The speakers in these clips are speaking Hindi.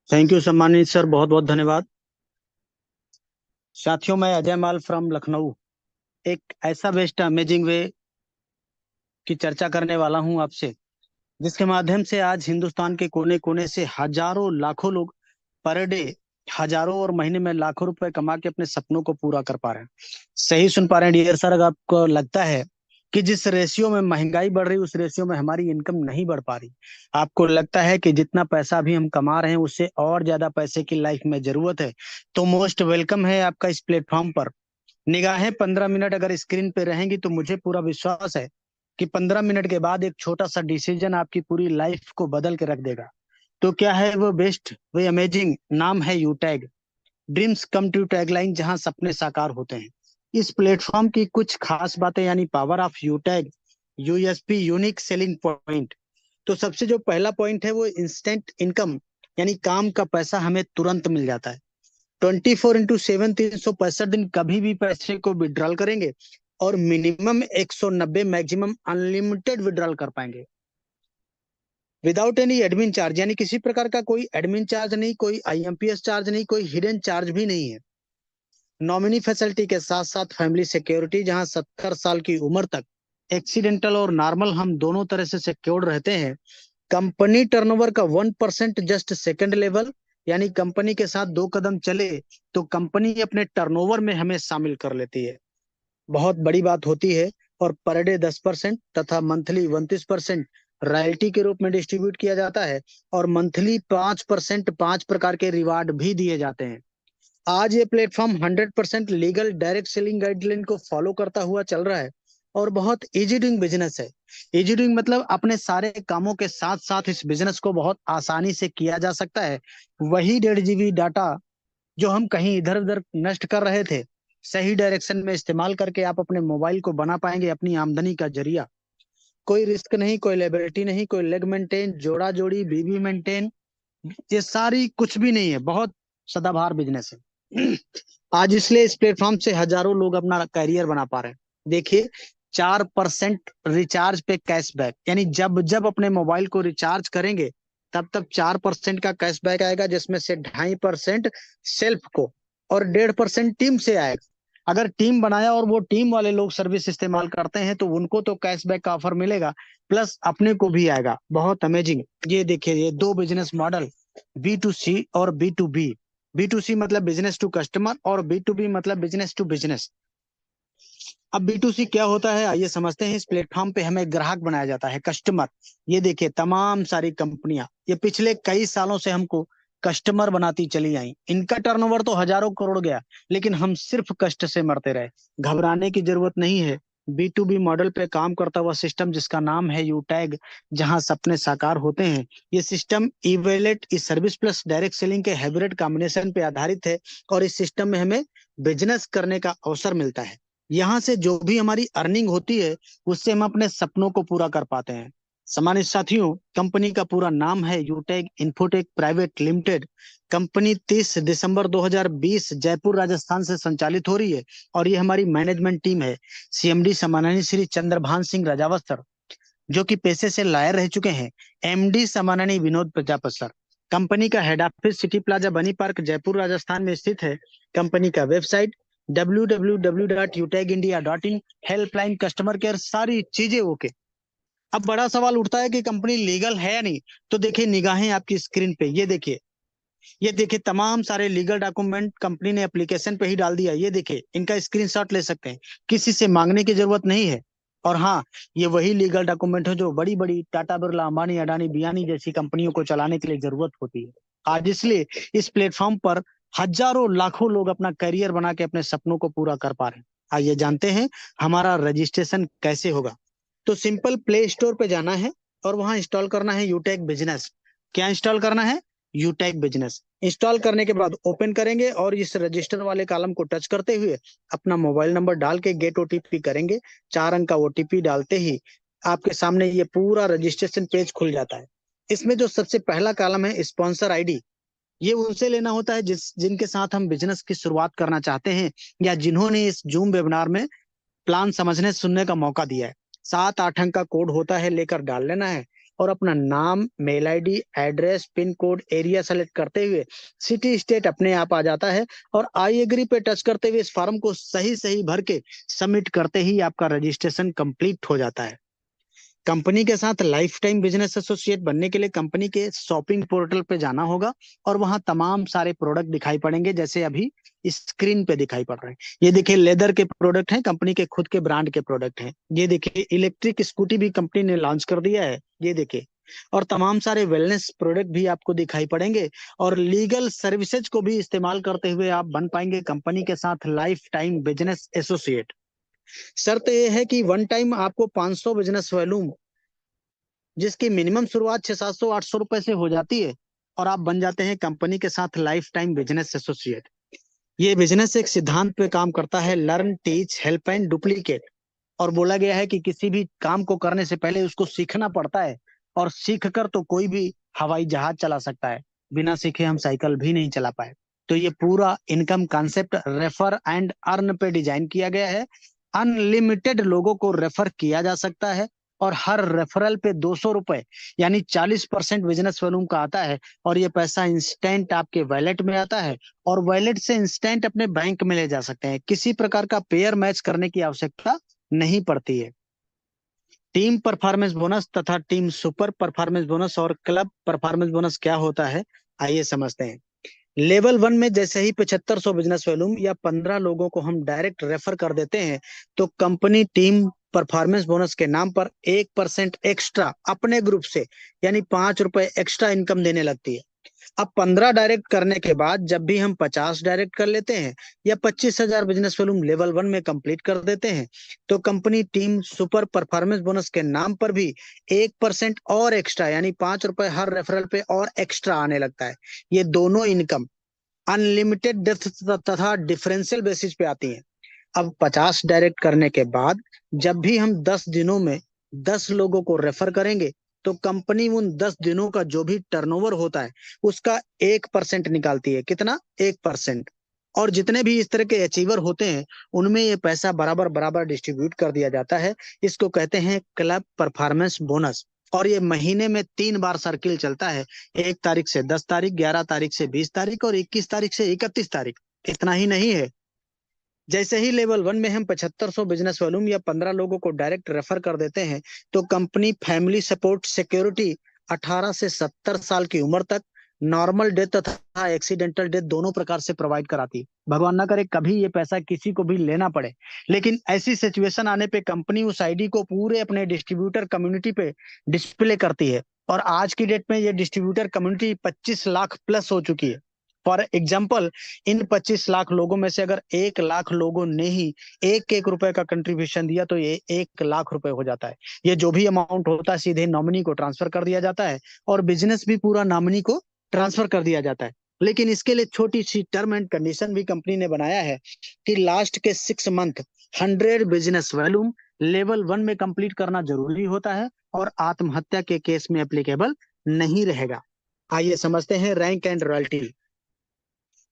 थैंक यू सम्मानित सर, बहुत बहुत धन्यवाद। साथियों, मैं अजय माल फ्रॉम लखनऊ एक ऐसा बेस्ट अमेजिंग वे की चर्चा करने वाला हूं आपसे, जिसके माध्यम से आज हिंदुस्तान के कोने कोने से हजारों लाखों लोग पर डे हजारों और महीने में लाखों रुपए कमा के अपने सपनों को पूरा कर पा रहे हैं। सही सुन पा रहे हैं डियर सर। अगर आपको लगता है कि जिस रेशियो में महंगाई बढ़ रही है उस रेशियो में हमारी इनकम नहीं बढ़ पा रही, आपको लगता है कि जितना पैसा अभी हम कमा रहे हैं उससे और ज्यादा पैसे की लाइफ में जरूरत है, तो मोस्ट वेलकम है आपका इस प्लेटफॉर्म पर। निगाहें 15 मिनट अगर स्क्रीन पे रहेंगी तो मुझे पूरा विश्वास है कि 15 मिनट के बाद एक छोटा सा डिसीजन आपकी पूरी लाइफ को बदल के रख देगा। तो क्या है वो बेस्ट वे अमेजिंग? नाम है यूटैग, ड्रीम्स कम ट्रू टैगलाइन, जहां सपने साकार होते हैं। इस प्लेटफॉर्म की कुछ खास बातें यानी पावर ऑफ यूटैग, यूएसपी, यूनिक सेलिंग पॉइंट। तो सबसे जो पहला पॉइंट है वो इंस्टेंट इनकम, यानी काम का पैसा हमें तुरंत मिल जाता है। 24x7 365 दिन कभी भी पैसे को विड्रॉल करेंगे और मिनिमम 190, मैक्सिमम अनलिमिटेड विड्रॉल कर पाएंगे विदाउट एनी एडमिन चार्ज, यानी किसी प्रकार का कोई एडमिन चार्ज नहीं, कोई आईएमपीएस चार्ज नहीं, कोई हिडन चार्ज भी नहीं है। नॉमिनी फैसिलिटी के साथ साथ फैमिली सिक्योरिटी, जहां 70 साल की उम्र तक एक्सीडेंटल और नॉर्मल हम दोनों तरह से सिक्योर्ड रहते हैं। कंपनी टर्नओवर का 1% जस्ट सेकंड लेवल, यानी कंपनी के साथ 2 कदम चले तो कंपनी अपने टर्नओवर में हमें शामिल कर लेती है। बहुत बड़ी बात होती है। और पर डे 10% तथा मंथली 29% रॉयल्टी के रूप में डिस्ट्रीब्यूट किया जाता है। और मंथली 5%, 5 प्रकार के रिवार्ड भी दिए जाते हैं। आज ये platform 100% legal direct selling guideline को फॉलो करता हुआ चल रहा है और बहुत इजी डूइंग बिजनेस है। इजी डूइंग मतलब अपने सारे कामों के साथ साथ इस बिजनेस को बहुत आसानी से किया जा सकता है। वही 1.5 GB डाटा जो हम कहीं इधर उधर नष्ट कर रहे थे, सही डायरेक्शन में इस्तेमाल करके आप अपने मोबाइल को बना पाएंगे अपनी आमदनी का जरिया। कोई रिस्क नहीं, कोई लायबिलिटी नहीं, कोई लेग मेंटेन, जोड़ा जोड़ी, बीबी मेंटेन, ये सारी कुछ भी नहीं है। बहुत सदाबहार बिजनेस है। आज इसलिए इस प्लेटफॉर्म से हजारों लोग अपना करियर बना पा रहे हैं। देखिए, 4% रिचार्ज पे कैशबैक, यानी जब जब अपने मोबाइल को रिचार्ज करेंगे तब तब 4% का कैशबैक आएगा, जिसमें से 2.5% सेल्फ को और 1.5% टीम से आएगा। अगर टीम बनाया और वो टीम वाले लोग सर्विस इस्तेमाल करते हैं तो उनको तो कैशबैक का ऑफर मिलेगा, प्लस अपने को भी आएगा। बहुत अमेजिंग। ये देखिए, ये दो बिजनेस मॉडल, B2C और B2B। B2C मतलब बिजनेस टू कस्टमर और B2B मतलब बिजनेस टू बिजनेस। अब B2C क्या होता है आइए समझते हैं। इस प्लेटफॉर्म पे हमें ग्राहक बनाया जाता है, कस्टमर। ये देखिए, तमाम सारी कंपनियां ये पिछले कई सालों से हमको कस्टमर बनाती चली आई। इनका टर्नओवर तो हजारों करोड़ गया, लेकिन हम सिर्फ कष्ट से मरते रहे। घबराने की जरूरत नहीं है। B2B मॉडल पे काम करता हुआ सिस्टम जिसका नाम है यूटैग, जहां सपने साकार होते हैं। ये सिस्टम इवेलेट इस सर्विस प्लस डायरेक्ट सेलिंग के हाइब्रिड कॉम्बिनेशन पे आधारित है। और इस सिस्टम में हमें बिजनेस करने का अवसर मिलता है। यहाँ से जो भी हमारी अर्निंग होती है उससे हम अपने सपनों को पूरा कर पाते हैं। सम्मानित साथियों, कंपनी का पूरा नाम है यूटेक इन्फोटेक प्राइवेट लिमिटेड। कंपनी 30 दिसंबर 2020 जयपुर राजस्थान से संचालित हो रही है। और ये हमारी मैनेजमेंट टीम है। सीएमडी सम्माननीय श्री चंद्रभान सिंह राजावत सर, जो कि पेशे से लायर रह चुके हैं। एमडी सम्माननीय विनोद प्रजापत सर। कंपनी का हेड ऑफिस सिटी प्लाजा बनी पार्क जयपुर राजस्थान में स्थित है। कंपनी का website www.utegindia.in, helpline, customer care, सारी चीजें ओके। अब बड़ा सवाल उठता है कि कंपनी लीगल है या नहीं। तो देखिए, निगाहें आपकी स्क्रीन पे, ये देखिए, ये देखिए, तमाम सारे लीगल डॉक्यूमेंट कंपनी ने एप्लीकेशन पे ही डाल दिया। ये देखिए, इनका स्क्रीनशॉट ले सकते हैं, किसी से मांगने की जरूरत नहीं है। और हाँ, ये वही लीगल डॉक्यूमेंट है जो बड़ी बड़ी टाटा, बिरला, अंबानी, अडानी, बियानी जैसी कंपनियों को चलाने के लिए जरूरत होती है। आज इसलिए इस प्लेटफॉर्म पर हजारों लाखों लोग अपना करियर बना के अपने सपनों को पूरा कर पा रहे हैं। आइए जानते हैं हमारा रजिस्ट्रेशन कैसे होगा। तो सिंपल, प्ले स्टोर पे जाना है और वहां इंस्टॉल करना है यूटेक बिजनेस। क्या इंस्टॉल करना है? यूटेक बिजनेस। इंस्टॉल करने के बाद ओपन करेंगे और इस रजिस्टर वाले कॉलम को टच करते हुए अपना मोबाइल नंबर डाल के गेट ओटीपी करेंगे। 4 अंक का ओटीपी डालते ही आपके सामने ये पूरा रजिस्ट्रेशन पेज खुल जाता है। इसमें जो सबसे पहला कॉलम है स्पॉन्सर आईडी, ये उनसे लेना होता है जिनके साथ हम बिजनेस की शुरुआत करना चाहते हैं या जिन्होंने इस जूम वेबिनार में प्लान समझने सुनने का मौका दिया है। 7-8 अंक का कोड होता है, लेकर डाल लेना है। और अपना नाम, mail ID, address, pin code, area select करते हुए सिटी स्टेट अपने आप आ जाता है। और आई एग्री पे टच करते हुए इस फॉर्म को सही सही भर के सबमिट करते ही आपका रजिस्ट्रेशन कंप्लीट हो जाता है। कंपनी के साथ लाइफ टाइम बिजनेस एसोसिएट बनने के लिए कंपनी के शॉपिंग पोर्टल पे जाना होगा और वहां तमाम सारे प्रोडक्ट दिखाई पड़ेंगे, जैसे अभी स्क्रीन पे दिखाई पड़ रहे हैं। ये देखिए लेदर के प्रोडक्ट हैं, कंपनी के खुद के ब्रांड के प्रोडक्ट हैं। ये देखिए इलेक्ट्रिक स्कूटी भी कंपनी ने लॉन्च कर दिया है, ये देखिए। और तमाम सारे वेलनेस प्रोडक्ट भी आपको दिखाई पड़ेंगे और लीगल सर्विसेज को भी इस्तेमाल करते हुए आप बन पाएंगे कंपनी के साथ लाइफ टाइम बिजनेस एसोसिएट। शर्त यह है कि वन टाइम आपको 500 बिजनेस वॉल्यूम, जिसकी मिनिमम शुरुआत 600-700-800 रुपए से हो जाती है, और आप बन जाते हैं कंपनी के साथ लाइफ टाइम बिजनेस एसोसिएट। ये बिजनेस एक सिद्धांत पे काम करता है, learn, teach, help and duplicate. और बोला गया है कि किसी भी काम को करने से पहले उसको सीखना पड़ता है, और सीख कर तो कोई भी हवाई जहाज चला सकता है, बिना सीखे हम साइकिल भी नहीं चला पाए। तो ये पूरा income concept refer and earn पे डिजाइन किया गया है। अनलिमिटेड लोगों को रेफर किया जा सकता है और हर रेफरल पे 200 रुपए यानी 40% बिजनेस वॉल्यूम का आता है। और ये पैसा इंस्टेंट आपके वॉलेट में आता है और वॉलेट से इंस्टेंट अपने बैंक में ले जा सकते हैं। किसी प्रकार का पेयर मैच करने की आवश्यकता नहीं पड़ती है। टीम परफॉर्मेंस बोनस तथा टीम सुपर परफॉर्मेंस बोनस और क्लब परफॉर्मेंस बोनस क्या होता है, आइए समझते हैं। लेवल 1 में जैसे ही 7500 बिजनेस वॉल्यूम या 15 लोगों को हम डायरेक्ट रेफर कर देते हैं, तो कंपनी टीम परफॉर्मेंस बोनस के नाम पर 1% एक्स्ट्रा अपने ग्रुप से यानी 5 रुपए एक्स्ट्रा इनकम देने लगती है। अब 15 डायरेक्ट करने के बाद जब भी हम 50 डायरेक्ट कर लेते हैं या 25,000 बिजनेस वॉल्यूम लेवल 1 में कंप्लीट कर देते हैं, तो company team super performance bonus के नाम पर भी 1% और एक्स्ट्रा यानी 5 रुपए हर रेफरल पे और एक्स्ट्रा आने लगता है। ये दोनों इनकम अनलिमिटेड डेप्थ तथा डिफरेंशियल बेसिस पे आती हैं। अब 50 डायरेक्ट करने के बाद जब भी हम 10 दिनों में 10 लोगों को रेफर करेंगे, तो कंपनी उन 10 दिनों का जो भी टर्नओवर होता है उसका 1% निकालती है। कितना? 1%। और जितने भी इस तरह के अचीवर होते हैं उनमें ये पैसा बराबर बराबर डिस्ट्रीब्यूट कर दिया जाता है। इसको कहते हैं क्लब परफॉर्मेंस बोनस। और ये महीने में 3 बार सर्किल चलता है, 1 तारीख से 10 तारीख, 11 तारीख से 20 तारीख और 21 तारीख से 31 तारीख। इतना ही नहीं है, जैसे ही लेवल 1 में हम 7500 बिजनेस वॉल्यूम या 15 लोगों को डायरेक्ट रेफर कर देते हैं, तो कंपनी फैमिली सपोर्ट सिक्योरिटी 18 से 70 साल की उम्र तक नॉर्मल डेथ तथा एक्सीडेंटल डेथ दोनों प्रकार से प्रोवाइड कराती है। भगवान ना करे कभी ये पैसा किसी को भी लेना पड़े, लेकिन ऐसी सिचुएशन आने पे कंपनी उस आईडी को पूरे अपने डिस्ट्रीब्यूटर कम्युनिटी पे डिस्प्ले करती है। और आज की डेट में ये डिस्ट्रीब्यूटर कम्युनिटी 25 लाख प्लस हो चुकी है। फॉर एग्जाम्पल, इन 25 लाख लोगों में से अगर 1 लाख लोगों ने ही 1-1 रुपए का कंट्रीब्यूशन दिया, तो ये 1 लाख रुपए हो जाता है। ये जो भी अमाउंट होता है सीधे नॉमिनी को ट्रांसफर कर दिया जाता है और बिजनेस भी पूरा नॉमिनी को ट्रांसफर कर दिया जाता है। लेकिन इसके लिए छोटी सी टर्म एंड कंडीशन भी कंपनी ने बनाया है कि लास्ट के 6 मंथ 100 बिजनेस वॉल्यूम लेवल 1 में कंप्लीट करना जरूरी होता है और आत्महत्या के केस में एप्लीकेबल नहीं रहेगा। आइए समझते हैं रैंक एंड रॉयल्टी।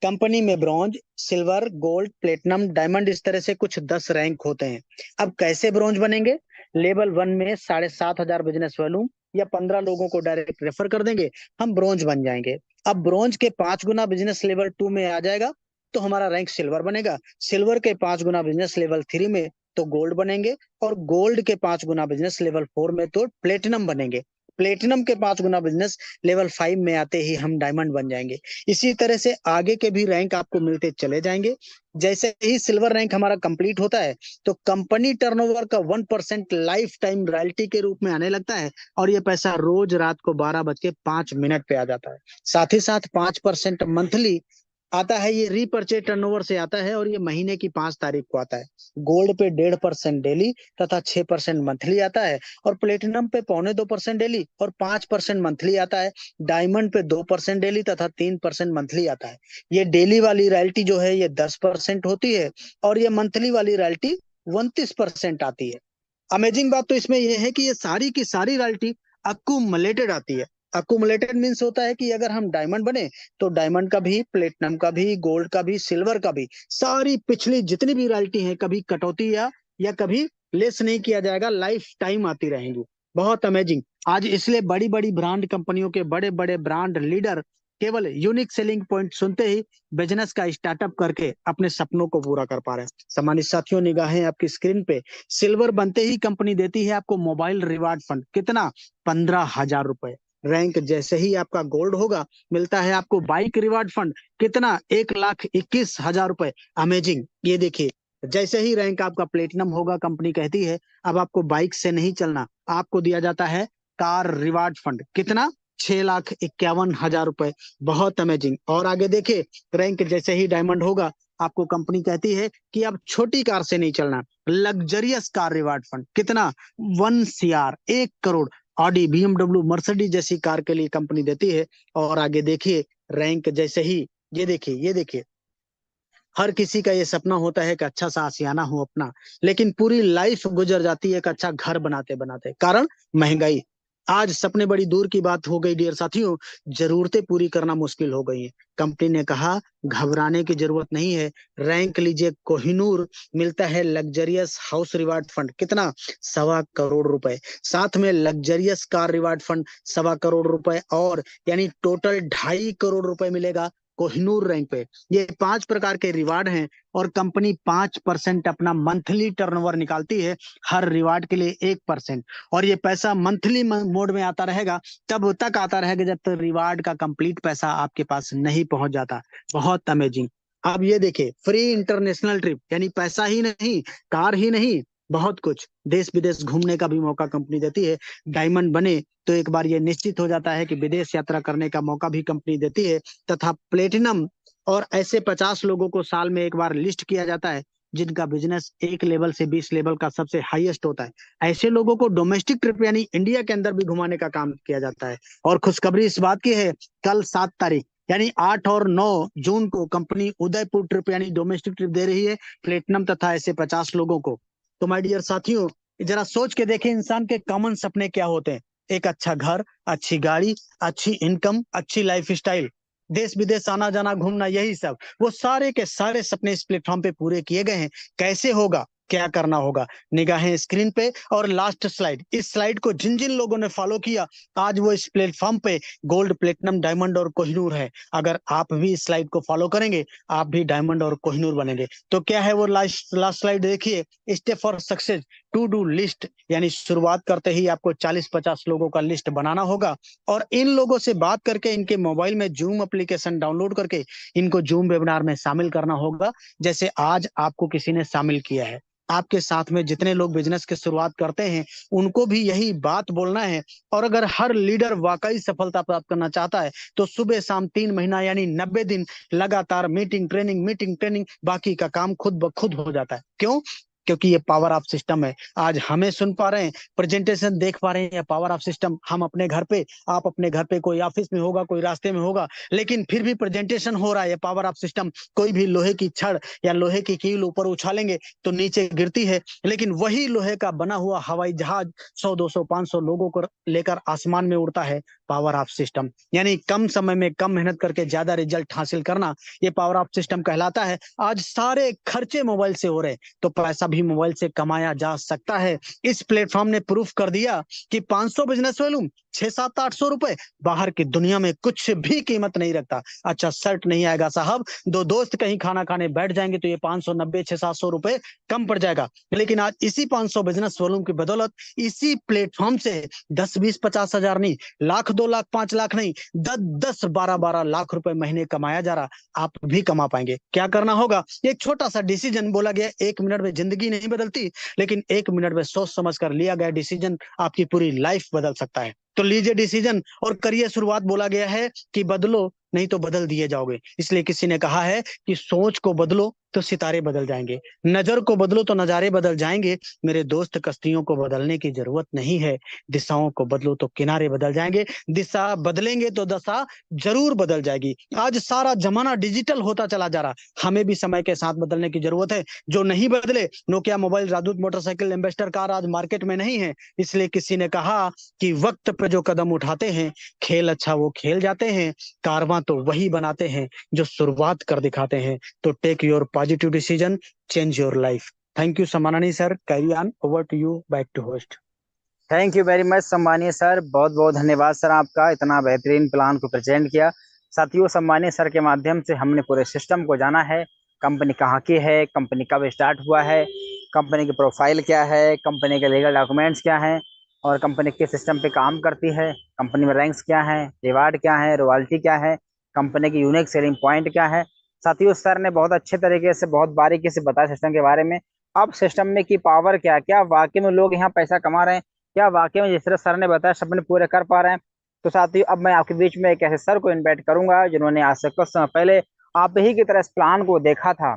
कंपनी में bronze, silver, gold, platinum, diamond, इस तरह से कुछ 10 रैंक होते हैं। अब कैसे ब्रॉन्ज बनेंगे? लेवल 1 में 7,500 बिजनेस वॉल्यूम या 15 लोगों को डायरेक्ट रेफर कर देंगे, हम ब्रॉन्ज बन जाएंगे। अब ब्रॉन्ज के 5 गुना बिजनेस लेवल 2 में आ जाएगा तो हमारा रैंक सिल्वर बनेगा। सिल्वर के 5 गुना बिजनेस लेवल 3 में तो गोल्ड बनेंगे, और गोल्ड के 5 गुना बिजनेस लेवल 4 में तो प्लेटिनम बनेंगे। प्लेटिनम के 5 गुना बिजनेस लेवल 5 में आते ही हम डायमंड बन जाएंगे। इसी तरह से आगे के भी रैंक आपको मिलते चले जाएंगे। जैसे ही सिल्वर रैंक हमारा कंप्लीट होता है, तो कंपनी टर्नओवर का 1% लाइफ टाइम रॉयल्टी के रूप में आने लगता है, और ये पैसा रोज रात को 12:05 पे आ जाता है। साथ ही साथ 5% मंथली आता है। ये रीपर्चेज टर्नओवर से आता है और ये महीने की 5 तारीख को आता है। गोल्ड पे 1.5% डेली तथा 6% मंथली आता है, और प्लेटिनम पे 0.25% डेली और 5% मंथली आता है। डायमंड पे 2% डेली तथा 3% मंथली आता है। ये डेली वाली रॉयल्टी जो है ये 10% होती है, और ये मंथली वाली रॉयल्टी 29% आती है। अमेजिंग बात तो इसमें यह है कि ये सारी की सारी रॉयल्टी अक्यूमुलेटेड आती है। अक्यूमुलेटेड मीन्स होता है कि अगर हम डायमंड बने तो डायमंड का भी, प्लेटिनम का भी, गोल्ड का भी, सिल्वर का भी, सारी पिछली जितनी भी रॉयल्टी है कभी कटौती या कभी लेस नहीं किया जाएगा, लाइफ टाइम आती रहेंगी। बहुत अमेजिंग। आज इसलिए बड़ी बड़ी ब्रांड कंपनियों के बड़े बड़े ब्रांड लीडर केवल यूनिक सेलिंग पॉइंट सुनते ही बिजनेस का स्टार्टअप करके अपने सपनों को पूरा कर पा रहे हैं। सम्मानित साथियों, निगाहें आपकी स्क्रीन पे। सिल्वर बनते ही कंपनी देती है आपको मोबाइल रिवार्ड फंड। कितना? 15,000 रुपए। रैंक जैसे ही आपका गोल्ड होगा, मिलता है आपको बाइक रिवार्ड फंड। कितना? 1,21,000 रुपए। अमेजिंग। ये देखिए, जैसे ही रैंक आपका प्लेटिनम होगा, कंपनी कहती है अब आपको बाइक से नहीं चलना, आपको दिया जाता है कार रिवार्ड फंड। कितना? 6,51,000 रुपए। बहुत अमेजिंग। और आगे देखिए, रैंक जैसे ही डायमंड होगा, आपको कंपनी कहती है कि अब छोटी कार से नहीं चलना, लग्जरियस कार रिवार्ड फंड। कितना? 1 CR, 1 crore. Audi, BMW, Mercedes जैसी कार के लिए कंपनी देती है। और आगे देखिए, रैंक जैसे ही, ये देखिए, ये देखिए, हर किसी का ये सपना होता है कि अच्छा सा आशियाना हो अपना, लेकिन पूरी लाइफ गुजर जाती है एक अच्छा घर बनाते बनाते। कारण? महंगाई। आज सपने बड़ी दूर की बात हो गई डियर साथियों, जरूरतें पूरी करना मुश्किल हो गई है। कंपनी ने कहा घबराने की जरूरत नहीं है, रैंक लीजिए कोहिनूर, मिलता है लग्जरियस हाउस रिवार्ड फंड। कितना? 1.25 करोड़ रुपए। साथ में luxurious car reward fund 1.25 crore रुपए, और यानी टोटल 2.5 करोड़ रुपए मिलेगा कोहिनूर रैंक पे। ये 5 प्रकार के रिवार्ड हैं, और कंपनी 5% अपना मंथली टर्नओवर निकालती है, हर रिवार्ड के लिए 1%। और ये पैसा मंथली मोड में आता रहेगा, तब तक आता रहेगा जब तक रिवार्ड का कंप्लीट पैसा आपके पास नहीं पहुंच जाता। बहुत अमेजिंग। अब ये देखिए, फ्री इंटरनेशनल ट्रिप, यानी पैसा ही नहीं, कार ही नहीं, बहुत कुछ, देश विदेश घूमने का भी मौका कंपनी देती है। डायमंड बने तो एक बार ये निश्चित हो जाता है कि विदेश यात्रा करने का मौका भी कंपनी देती है। तथा प्लेटिनम और ऐसे 50 लोगों को साल में एक बार लिस्ट किया जाता है, जिनका बिजनेस 1 लेवल से 20 लेवल का सबसे हाईएस्ट होता है। ऐसे लोगों को डोमेस्टिक ट्रिप यानी इंडिया के अंदर भी घुमाने का काम किया जाता है। और खुशखबरी इस बात की है, कल 7 तारीख यानी 8 और 9 जून को कंपनी उदयपुर ट्रिप यानी डोमेस्टिक ट्रिप दे रही है प्लेटिनम तथा ऐसे 50 लोगों को। तो माय डियर साथियों, जरा सोच के देखें, इंसान के कॉमन सपने क्या होते हैं? एक अच्छा घर, अच्छी गाड़ी, अच्छी इनकम, अच्छी लाइफ स्टाइल, देश विदेश आना जाना घूमना, यही सब। वो सारे के सारे सपने इस प्लेटफॉर्म पे पूरे किए गए हैं। कैसे होगा, क्या करना होगा? निगाहें स्क्रीन पे। और लास्ट स्लाइड, इस स्लाइड को जिन जिन लोगों ने फॉलो किया, आज वो इस प्लेटफॉर्म पे गोल्ड, प्लेटिनम, डायमंड और कोहिनूर है। अगर आप भी इस स्लाइड को फॉलो करेंगे, आप भी डायमंड और कोहिनूर बनेंगे। तो क्या है वो लास्ट लास्ट स्लाइड? देखिए, step for success, to do list, यानी शुरुआत करते ही आपको 40-50 लोगों का लिस्ट बनाना होगा, और इन लोगों से बात करके इनके मोबाइल में जूम एप्लीकेशन डाउनलोड करके इनको जूम वेबिनार में शामिल करना होगा, जैसे आज आपको किसी ने शामिल किया है। आपके साथ में जितने लोग बिजनेस की शुरुआत करते हैं, उनको भी यही बात बोलना है। और अगर हर लीडर वाकई सफलता प्राप्त करना चाहता है, तो सुबह शाम 3 महीना यानी 90 दिन लगातार मीटिंग मीटिंग ट्रेनिंग, बाकी का काम खुद ब खुद हो जाता है। क्यों? क्योंकि ये पावर ऑफ सिस्टम है। आज हमें सुन पा रहे हैं, प्रेजेंटेशन देख पा रहे हैं, या पावर ऑफ सिस्टम हम अपने घर पे, आप अपने घर पे, कोई ऑफिस में होगा, कोई रास्ते में होगा, लेकिन फिर भी प्रेजेंटेशन हो रहा है। ये पावर ऑफ सिस्टम, कोई भी लोहे की छड़ या लोहे की कील ऊपर उछालेंगे तो नीचे गिरती है, लेकिन वही लोहे का बना हुआ हवाई जहाज 100, 200, 500 लोगों को लेकर आसमान में उड़ता है। पावर ऑफ सिस्टम यानी कम समय में कम मेहनत करके ज्यादा रिजल्ट हासिल करना, ये पावर ऑफ सिस्टम कहलाता है। आज सारे खर्चे मोबाइल से हो रहे हैं, तो पैसा भी मोबाइल से कमाया जा सकता है। इस प्लेटफॉर्म ने प्रूफ कर दिया कि 500 बिजनेस वॉल्यूम 600, 700, 800 रुपए बाहर की दुनिया में कुछ भी कीमत नहीं रखता। अच्छा शर्ट नहीं आएगा साहब, दो दोस्त कहीं खाना खाने बैठ जाएंगे तो ये 590, 600, 700 रुपए कम पड़ जाएगा। लेकिन आज इसी 500 बिजनेस वॉल्यूम की बदौलत, इसी प्लेटफॉर्म से 10, 20, 50 हजार नहीं, लाख, 2 लाख, 5 लाख नहीं, 10, 10, 12, 12 लाख रुपए महीने कमाया जा रहा। आप भी कमा पाएंगे। क्या करना होगा? एक छोटा सा डिसीजन बोला गया, 1 मिनट में जिंदगी नहीं बदलती, लेकिन 1 मिनट में सोच समझ कर लिया गया डिसीजन आपकी पूरी लाइफ बदल सकता है। तो लीजिए डिसीजन और करिए शुरुआत। बोला गया है कि बदलो, नहीं तो बदल दिए जाओगे। इसलिए किसी ने कहा है कि सोच को बदलो तो सितारे बदल जाएंगे, नजर को बदलो तो नजारे बदल जाएंगे। मेरे दोस्त, कश्तियों को बदलने की जरूरत नहीं है, दिशाओं को बदलो तो किनारे बदल जाएंगे। दिशा बदलेंगे तो दशा जरूर बदल जाएगी। आज सारा जमाना डिजिटल होता चला जा रहा, हमें भी समय के साथ बदलने की जरूरत है। जो नहीं बदले, नोकिया मोबाइल, राजदूत मोटरसाइकिल, एम्बेसडर कार आज मार्केट में नहीं है। इसलिए किसी ने कहा कि वक्त पे जो कदम उठाते हैं, खेल अच्छा वो खेल जाते हैं, कारवां तो वही बनाते हैं जो शुरुआत कर दिखाते हैं। तो take your positive decision, change your life. Thank you समानानी sir, carry on, over to you, back to host. Thank you very much सम्मानीय सर, बहुत बहुत धन्यवाद सर आपका इतना बेहतरीन प्लान को प्रेजेंट किया। साथियों, सम्मानीय सर के माध्यम से हमने पूरे सिस्टम को जाना है। कंपनी कहाँ की है, कंपनी कब स्टार्ट हुआ है, कंपनी की प्रोफाइल क्या है, कंपनी के लीगल डॉक्यूमेंट्स क्या हैं, और कंपनी किस सिस्टम पे काम करती है, कंपनी में रैंक्स क्या है, रिवार्ड क्या है, रॉयल्टी क्या है, कंपनी की यूनिक सेलिंग पॉइंट क्या है। साथियों, सर ने बहुत अच्छे तरीके से बहुत बारीकी से बताया सिस्टम के बारे में। अब सिस्टम में की पावर क्या, क्या वाकई में लोग यहाँ पैसा कमा रहे हैं, क्या वाकई में जिस तरह सर ने बताया सपने पूरे कर पा रहे हैं। तो साथियों, अब मैं आपके बीच में एक ऐसे सर को इनवाइट करूंगा जिन्होंने आज से कुछ समय पहले आप ही की तरह इस प्लान को देखा था,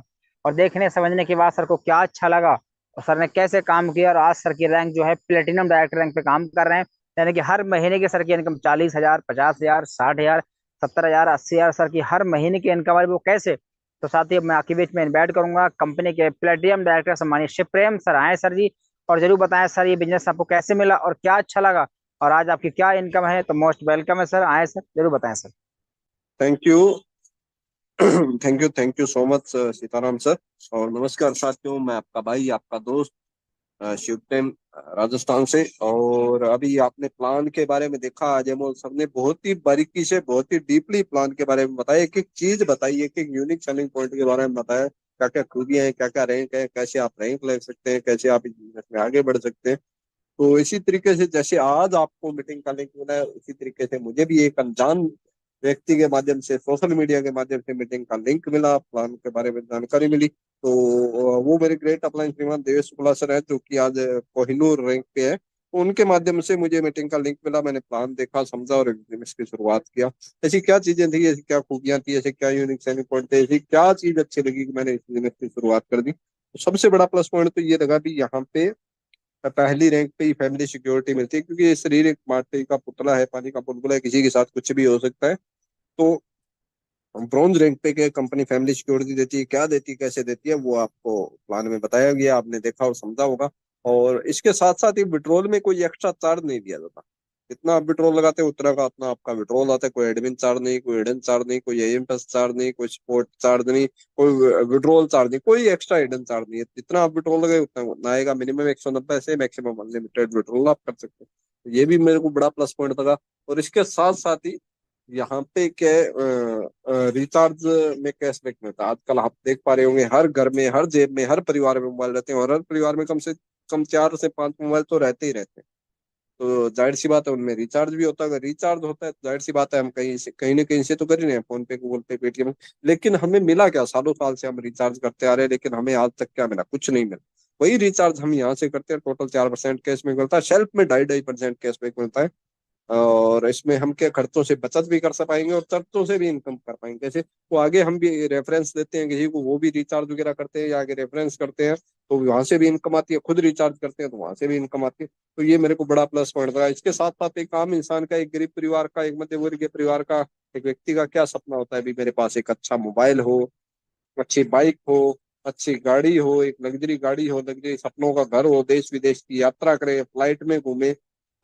और देखने समझने के बाद सर को क्या अच्छा लगा और सर ने कैसे काम किया, और आज सर की रैंक जो है प्लेटिनम डायरेक्टर रैंक पे काम कर रहे हैं। यानी कि हर महीने की सर की इनकम 40,000, 50,000, 60,000, 70,000, 80,000 सर की हर महीने की इनकम है, वो कैसे। तो साथियों, मैं आपके बीच में इनवाइट करूंगा कंपनी के प्लेटिनम डायरेक्टर सम्मानित शिवप्रेम सर, आए सर जी, और जरूर बताएं सर ये बिजनेस आपको कैसे मिला और क्या अच्छा लगा, और आज आपकी क्या इनकम है। तो मोस्ट वेलकम है सर, आए सर, जरूर बताएं sir. Thank you. Thank you so much Sitaram sir. और नमस्कार साथियों, मैं आपका भाई, आपका दोस्त शिवप्रेम, राजस्थान से। और अभी आपने प्लान के बारे में देखा, अजयमोल सर ने बहुत ही बारीकी से, बहुत ही डीपली प्लान के बारे में बताया। एक एक चीज बताई, एक एक यूनिक सेलिंग पॉइंट के बारे में बताया, क्या क्या खूबियां हैं, क्या क्या रैंक है, कैसे आप रैंक ले सकते हैं, कैसे आप इस बिजनेस में आगे बढ़ सकते हैं। तो इसी तरीके से जैसे आज आपको मीटिंग का लिंक मिला है, उसी तरीके से मुझे भी एक अनजान व्यक्ति के माध्यम से, सोशल मीडिया के माध्यम से मीटिंग का लिंक मिला, प्लान के बारे में जानकारी मिली। तो वो मेरे ग्रेट अपलाइन श्रीमान देवेश शुक्ला सर है, जो कि आज कोहिनूर रैंक पे है। तो उनके माध्यम से मुझे मीटिंग का लिंक मिला, मैंने प्लान देखा, समझा और बिजनेस की शुरुआत किया। ऐसी क्या चीजें थी, ऐसी क्या खूबियां थी, ऐसे क्या यूनिक सेलिंग पॉइंट थे, ऐसी क्या चीज अच्छी लगी कि मैंने इस बिजनेस की शुरुआत कर दी। तो सबसे बड़ा प्लस पॉइंट तो ये लगा भी यहाँ पे पहली रैंक पे ही फैमिली सिक्योरिटी मिलती है, क्योंकि ये शरीर एक माटी का पुतला है, पानी का बुलबुला है, किसी के साथ कुछ भी हो सकता है। तो ब्रॉन्ज रैंक पे के कंपनी फैमिली सिक्योरिटी देती है, क्या देती है, कैसे देती है, वो आपको प्लान में बताया गया, आपने देखा और समझा होगा। और इसके साथ साथ ही विड्रॉल में कोई एक्स्ट्रा चार्ज नहीं दिया जाता। जितना आप विड्रॉल लगाते हैं उतना का अपना आपका विड्रॉल आता है। कोई एडमिन चार्ज नहीं, कोई हिडन चार्ज नहीं, कोई एएमएस चार्ज नहीं, कोई सपोर्ट चार्ज नहीं, कोई विड्रॉल चार्ज नहीं, कोई एक्स्ट्रा हिडन चार्ज नहीं है। जितना आप विड्रॉल लगाए उतना आएगा। मिनिमम 190 से मैक्सिमम अनलिमिटेड विड्रॉल आप कर सकते हैं। तो ये भी मेरे को बड़ा प्लस पॉइंट लगा। और इसके साथ साथ ही यहाँ पे क्या रिचार्ज में कैशबैक मिलता है। आजकल आप देख पा रहे होंगे, हर घर में, हर जेब में, हर परिवार में मोबाइल रहते हैं, और हर परिवार में कम से कम 4 से 5 मोबाइल तो रहते ही रहते हैं। तो जाहिर सी बात है उनमें रिचार्ज भी होता है। अगर रिचार्ज होता है तो जाहिर सी बात है हम कहीं ना कहीं से तो कर ही रहे हैं, फोन पे, गूगल पे, पेटीएम। लेकिन हमें मिला क्या, सालों साल से हम रिचार्ज करते आ रहे हैं, लेकिन हमें आज तक क्या मिला, कुछ नहीं मिला। वही रिचार्ज हम यहाँ से करते हैं, टोटल 4% कैशबैक मिलता है, शेल्फ में 2.5% कैशबैक मिलता है। और इसमें हम क्या खर्चों से बचत भी कर सक पाएंगे और खर्चों से भी इनकम कर पाएंगे। जैसे वो आगे हम भी रेफरेंस देते हैं किसी को, वो भी रिचार्ज वगैरह करते हैं या आगे रेफरेंस करते हैं, तो वहां से भी इनकम आती है। खुद रिचार्ज करते हैं तो वहां से भी इनकम आती है। तो ये मेरे को बड़ा प्लस पॉइंट लगा। इसके साथ साथ एक आम इंसान का, एक गरीब परिवार का, एक मध्य वर्गीय परिवार का, एक व्यक्ति का क्या सपना होता है, भी मेरे पास एक अच्छा मोबाइल हो, अच्छी बाइक हो, अच्छी गाड़ी हो, एक लग्जरी गाड़ी हो, लग्जरी सपनों का घर हो, देश विदेश की यात्रा करे, फ्लाइट में घूमे,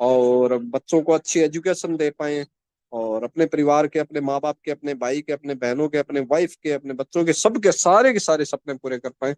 और बच्चों को अच्छी एजुकेशन दे पाए, और अपने परिवार के, अपने माँ बाप के, अपने भाई के, अपने बहनों के, अपने वाइफ के, अपने बच्चों के, सबके सारे के सारे सपने पूरे कर पाए।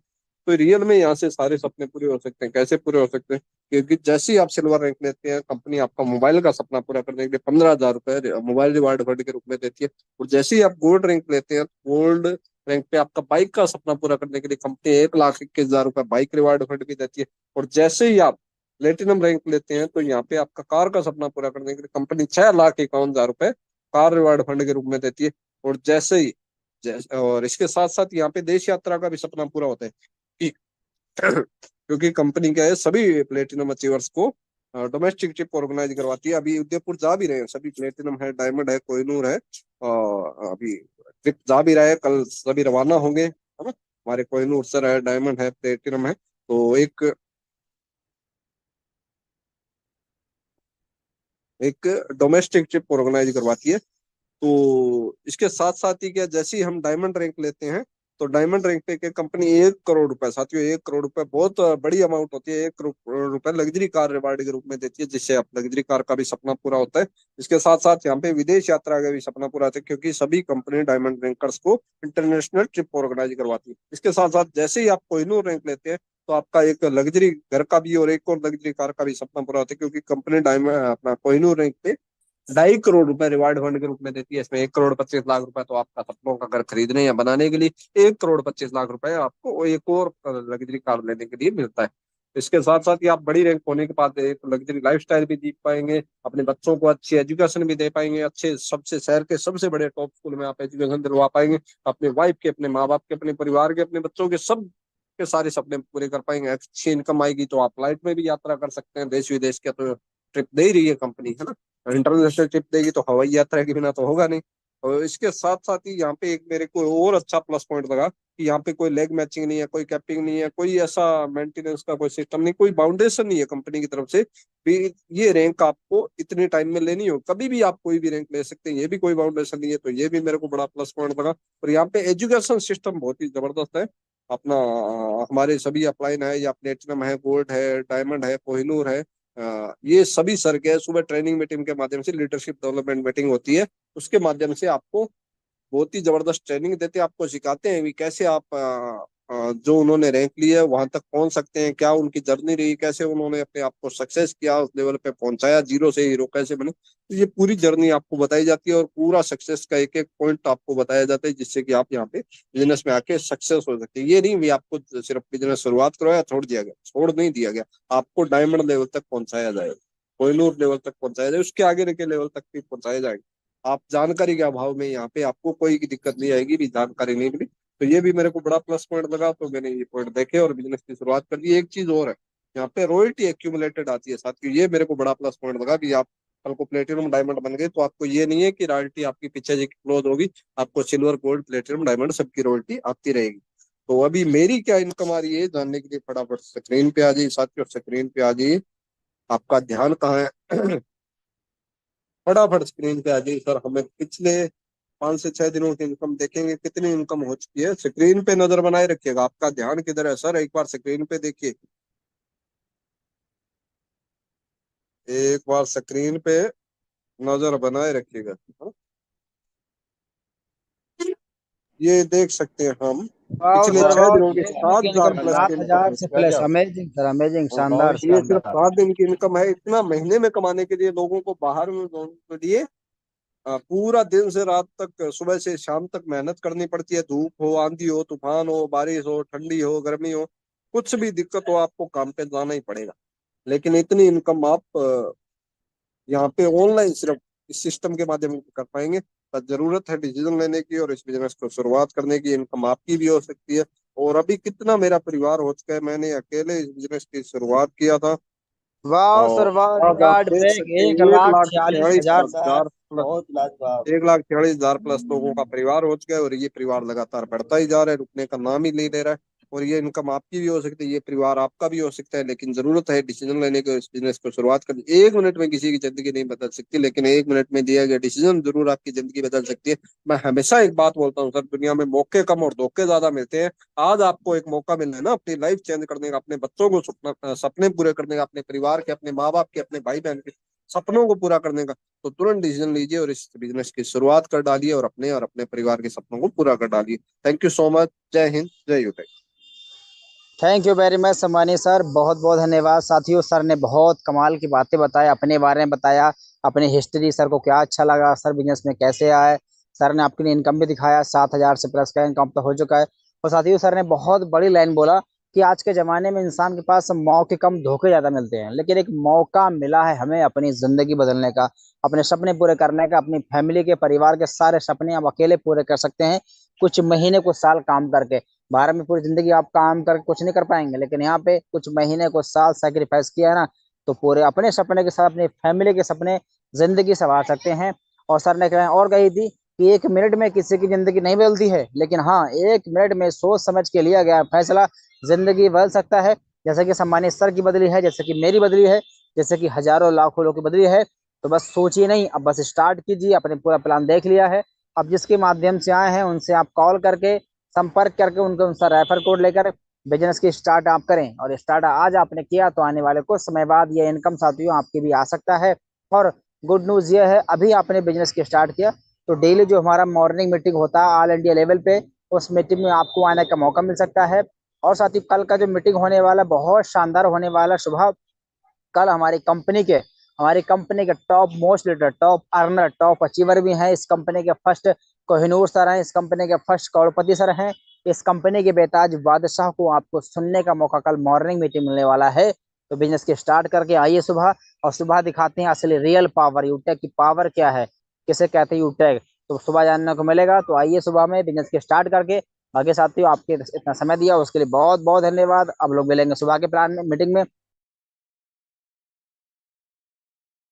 तो रियल में यहाँ से सारे सपने पूरे हो सकते हैं। कैसे पूरे हो सकते हैं? क्योंकि जैसे ही आप सिल्वर रैंक लेते हैं, कंपनी आपका मोबाइल का सपना पूरा करने के लिए 15,000 रुपए मोबाइल रिवार्ड फंड के रूप में देती है। और जैसे ही आप गोल्ड रैंक लेते हैं, गोल्ड रैंक पे आपका बाइक का सपना पूरा करने के लिए कंपनी 1,21,000 रुपए बाइक रिवार्ड फंड भी देती है। और जैसे ही आप प्लेटिनम रैंक लेते हैं, तो यहाँ पे आपका कार का सपना पूरा करने के लिए कंपनी 6,51,000 रुपए कार रिवार्ड फंड के रूप में देती है। और और इसके साथ साथ यहाँ पे देश यात्रा का भी सपना पूरा होता है कि क्योंकि कंपनी क्या है, सभी प्लेटिनम अचीवर्स को डोमेस्टिक ट्रिप ऑर्गेनाइज करवाती है। अभी उदयपुर जा भी रहे हैं सभी, प्लेटिनम है, डायमंड है, कोहिनूर है, अभी ट्रिप जा भी रहा है, कल सभी रवाना होंगे, है ना। हमारे कोहिनूर सर है, डायमंड है, प्लेटिनम है। तो एक डोमेस्टिक ट्रिप ऑर्गेनाइज करवाती है। तो इसके साथ साथ ही क्या, जैसे ही हम डायमंड रैंक लेते हैं, तो डायमंड रैंक पे क्या कंपनी 1 करोड़ रुपए, साथियों 1 करोड़ रुपए बहुत बड़ी अमाउंट होती है, 1 करोड़ रुपए लग्जरी कार रिवार्ड के रूप में देती है, जिससे आप लग्जरी कार का भी सपना पूरा होता है। इसके साथ साथ यहाँ पे विदेश यात्रा का भी सपना पूरा होता है, क्योंकि सभी कंपनी डायमंड रैंकर्स को इंटरनेशनल ट्रिप ऑर्गेनाइज करवाती है। इसके साथ साथ जैसे ही आप कोहिनूर रैंक लेते हैं, तो आपका एक लग्जरी घर का भी और एक और लग्जरी कार का भी सपना पूरा होता है, क्योंकि कंपनी डायमंड अपना कोहिनूर रैंक पे 2.5 करोड़ रुपए रिवार्ड फंड के रूप में देती है। इसमें 1 करोड़ 25 लाख रुपए तो आपका सपनों का घर खरीदने या बनाने के लिए, 1 करोड़ 25 लाख रुपए आपको एक और लग्जरी कार लेने के लिए मिलता है। इसके साथ साथ ही आप बड़ी रैंक होने के बाद एक लग्जरी लाइफस्टाइल भी जी पाएंगे, अपने बच्चों को अच्छी एजुकेशन भी दे पाएंगे, अच्छे सबसे शहर के सबसे बड़े टॉप स्कूल में आप एजुकेशन दिलवा पाएंगे, अपने वाइफ के, अपने माँ बाप के, अपने परिवार के, अपने बच्चों के, सब के सारे सपने पूरे कर पाएंगे। अच्छी इनकम आएगी तो आप फ्लाइट में भी यात्रा कर सकते हैं, देश विदेश के तो ट्रिप दे ही रही है कंपनी, है ना। इंटरनेशनल ट्रिप देगी तो हवाई यात्रा के बिना तो होगा नहीं। और इसके साथ साथ ही यहाँ पे एक मेरे को और अच्छा प्लस पॉइंट लगा कि यहाँ पे कोई लेग मैचिंग नहीं है, कोई कैपिंग नहीं है, कोई ऐसा मेंटेनेंस का कोई सिस्टम नहीं, कोई बाउंडेशन नहीं है कंपनी की तरफ से भी ये रैंक आपको इतने टाइम में लेनी हो, कभी भी आप कोई भी रैंक ले सकते हैं, ये भी कोई बाउंडेशन नहीं है। तो ये भी मेरे को बड़ा प्लस पॉइंट लगा। और यहाँ पे एजुकेशन सिस्टम बहुत ही जबरदस्त है अपना। हमारे सभी अपलाइन है या प्लेटिनम है, गोल्ड है, डायमंड है, कोहिनूर है, ये सभी सर के सुबह ट्रेनिंग मीटिंग के माध्यम से लीडरशिप डेवलपमेंट मीटिंग होती है, उसके माध्यम से आपको बहुत ही जबरदस्त ट्रेनिंग देते हैं, आपको सिखाते हैं कि कैसे आप जो उन्होंने रैंक ली है वहां तक पहुंच सकते हैं, क्या उनकी जर्नी रही, कैसे उन्होंने अपने आप को सक्सेस किया, उस लेवल पे पहुंचाया, जीरो से हीरो कैसे बने। तो ये पूरी जर्नी आपको बताई जाती है और पूरा सक्सेस का एक एक पॉइंट आपको बताया जाता है, जिससे कि आप यहाँ पे बिजनेस में आके सक्सेस हो सकते हैं। ये नहीं भी आपको सिर्फ बिजनेस शुरुआत करवाया छोड़ दिया गया, छोड़ नहीं दिया गया, आपको डायमंड लेवल तक पहुंचाया जाएगा, कोहिनूर लेवल तक पहुंचाया जाए, उसके आगे के लेवल तक भी पहुंचाया जाएगा। आप जानकारी के अभाव में यहाँ पे आपको कोई दिक्कत नहीं आएगी भी जानकारी नहीं मिली। तो ये भी मेरे को बड़ा प्लस पॉइंट लगा, तो मैंने ये पॉइंट देखे और बिजनेस की शुरुआत कर दी। एक चीज और है, यहाँ पे रॉयल्टी एक्यूमुलेटेड आती है साथ की, ये मेरे को बड़ा प्लस पॉइंट लगा कि आप कल को प्लेटिनम डायमंड बन गए तो आपको ये नहीं है कि रॉयल्टी आपकी पीछे जी क्लोज होगी, आपको सिल्वर गोल्ड प्लेटिनम डायमंड सबकी रॉयल्टी आती रहेगी। तो अभी मेरी क्या इनकम आ रही है जानने के लिए फटाफट स्क्रीन पे आ जाइए साथियों, स्क्रीन पे आ जाइए। आपका ध्यान कहाँ है? फटाफट स्क्रीन पे आ जाइए सर। हमें पिछले 5 से 6 दिनों की इनकम देखेंगे, कितनी इनकम हो चुकी है। स्क्रीन पे नजर बनाए रखिएगा, आपका ध्यान किधर है सर, एक बार स्क्रीन पे देखिए, एक बार स्क्रीन पे नजर बनाए रखिएगा। हाँ? ये देख सकते हैं हम वाह पिछले सर, छह वाह, दिनों की छह दिनों की 7,000 इनकम प्लस की सात इनकम हजार है। से क्या प्लस क्या अमेजिंग सर, अमेजिंग, शानदार ये सिर्फ शानदार। 7 दिन की इनकम है, इतना महीने में कमाने के लिए लोगों को बाहर में के लिए पूरा दिन से रात तक, सुबह से शाम तक मेहनत करनी पड़ती है। धूप हो, आंधी हो, तूफान हो, बारिश हो, ठंडी हो, गर्मी हो, कुछ भी दिक्कत हो, आपको काम पे जाना ही पड़ेगा। लेकिन इतनी इनकम आप यहाँ पे ऑनलाइन सिर्फ इस सिस्टम के माध्यम से कर पाएंगे। तो जरूरत है डिसीजन लेने की और इस बिजनेस को शुरुआत करने की। इनकम आपकी भी हो सकती है। और अभी कितना मेरा परिवार हो चुका है, मैंने अकेले इस बिजनेस की शुरुआत किया था वाह सर, वाह, और आज आप रिकॉर्ड देख ब्रेक, सकते एक हैं एक लाख लाख छियालीस छियालीस हजार सर, हजार प्लस बहुत लाजवाब। 1,46,000 प्लस लोगों का परिवार हो चुका है और ये परिवार लगातार बढ़ता ही जा रहा है, रुकने का नाम ही नहीं ले रहा है। और ये इनकम आपकी भी हो सकती है, ये परिवार आपका भी हो सकता है, लेकिन जरूरत है डिसीजन लेने को, इस बिजनेस को शुरुआत करनी। 1 मिनट में किसी की जिंदगी नहीं बदल सकती, लेकिन 1 मिनट में दिया गया डिसीजन जरूर आपकी जिंदगी बदल सकती है। मैं हमेशा एक बात बोलता हूँ सर, दुनिया में मौके कम और धोखे ज्यादा मिलते हैं। आज आपको एक मौका मिल रहा है ना अपनी लाइफ चेंज करने का, अपने बच्चों को सपने पूरे करने का, अपने परिवार के, अपने माँ बाप के, अपने भाई बहन के सपनों को पूरा करने का। तो तुरंत डिसीजन लीजिए और इस बिजनेस की शुरुआत कर डालिए और अपने परिवार के सपनों को पूरा कर डालिए। Thank you so much. जय हिंद, जय यूटे। थैंक यू वेरी मच सम्मानित सर, बहुत बहुत धन्यवाद। साथियों, सर ने बहुत कमाल की बातें बताया, अपने बारे में बताया, अपनी हिस्ट्री, सर को क्या अच्छा लगा, सर बिजनेस में कैसे आए। सर ने आपकी इनकम भी दिखाया, 7,000 से प्लस का इनकम तो हो चुका है। और साथियों, सर ने बहुत बड़ी लाइन बोला कि आज के ज़माने में इंसान के पास मौके कम, धोखे ज़्यादा मिलते हैं, लेकिन एक मौका मिला है हमें अपनी ज़िंदगी बदलने का, अपने सपने पूरे करने का, अपनी फैमिली के, परिवार के सारे सपने आप अकेले पूरे कर सकते हैं, कुछ महीने, कुछ साल काम करके। बाहर में पूरी जिंदगी आप काम करके कुछ नहीं कर पाएंगे, लेकिन यहाँ पे कुछ महीने, कुछ साल सेक्रीफाइस किया है ना, तो पूरे अपने सपने के साथ अपनी फैमिली के सपने, जिंदगी संवार सकते हैं। और सर ने कहा और कही थी कि 1 मिनट में किसी की जिंदगी नहीं बदलती है, लेकिन हाँ, 1 मिनट में सोच समझ के लिया गया फैसला जिंदगी बदल सकता है। जैसे कि सम्मानित सर की बदली है, जैसे कि मेरी बदली है, जैसे कि हजारों लाखों लोगों की बदली है। तो बस सोचिए नहीं, अब बस स्टार्ट कीजिए, अपने पूरा प्लान देख लिया है। अब जिसके माध्यम से आए हैं उनसे आप कॉल करके संपर्क करके उनके अनुसार रेफर कोड लेकर बिजनेस की स्टार्ट आप करें। और स्टार्ट आज आपने किया तो आने वाले कुछ समय बाद ये इनकम साथियों आपकी भी आ सकता है। और गुड न्यूज़ ये है, अभी आपने बिजनेस की स्टार्ट किया तो डेली जो हमारा मॉर्निंग मीटिंग होता है ऑल इंडिया लेवल पे, उस मीटिंग में आपको आने का मौका मिल सकता है। और साथ ही कल का जो मीटिंग होने वाला बहुत शानदार होने वाला। सुबह कल हमारी कंपनी के top most leader, top earner, top achiever भी हैं। इस कंपनी के फर्स्ट कोहिनूर सर हैं, इस कंपनी के फर्स्ट करोड़पति सर हैं। इस कंपनी के बेताज बादशाह को आपको सुनने का मौका कल मॉर्निंग मीटिंग मिलने वाला है। तो बिजनेस के स्टार्ट करके आइए सुबह, और सुबह दिखाते हैं असली रियल पावर, यूटेक की पावर क्या है, किसे कहते हैं यूटेक, तो सुबह जानने को मिलेगा। तो आइए सुबह में बिजनेस के स्टार्ट करके बाकी साथियों, आपके इतना समय दिया उसके लिए बहुत बहुत धन्यवाद। अब लोग मिलेंगे सुबह के प्लान में मीटिंग में।